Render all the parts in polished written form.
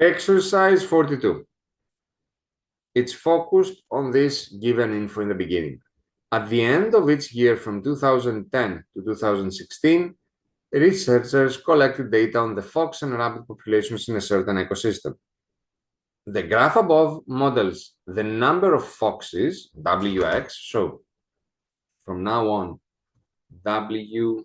Exercise 42. It's focused on this given info in the beginning. At the end of each year from 2010 to 2016, researchers collected data on the fox and rabbit populations in a certain ecosystem. The graph above models the number of foxes, WX, so from now on, WX,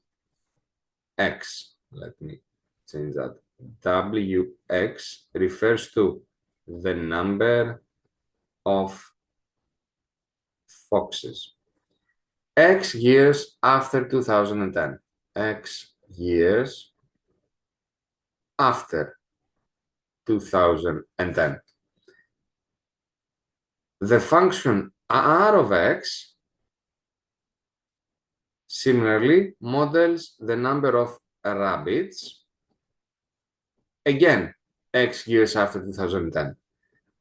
let me change that. WX refers to the number of foxes. X years after 2010. X years after 2010. The function R of X similarly models the number of rabbits, again, X years after 2010.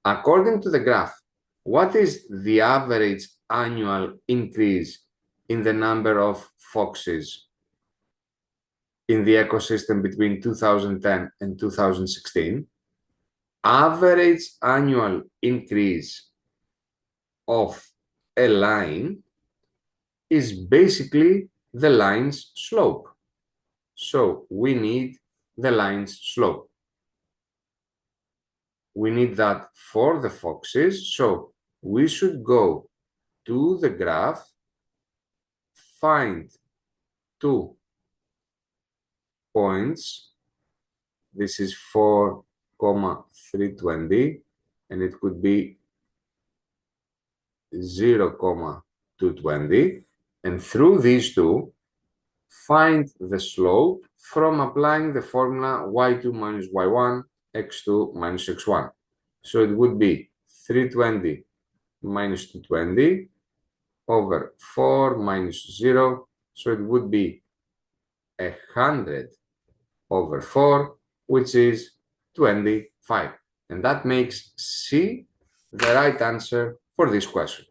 According to the graph, what is the average annual increase in the number of foxes in the ecosystem between 2010 and 2016? Average annual increase of a line is basically the line's slope. So we need the line's slope. We need that for the foxes. So we should go to the graph, find 2 points. This is 4,320, and it could be 0,220. And through these two, find the slope from applying the formula y2 minus y1, x2 minus x1. So it would be 320 minus 220 over 4 minus 0. So it would be 100 over 4, which is 25. And that makes C the right answer for this question.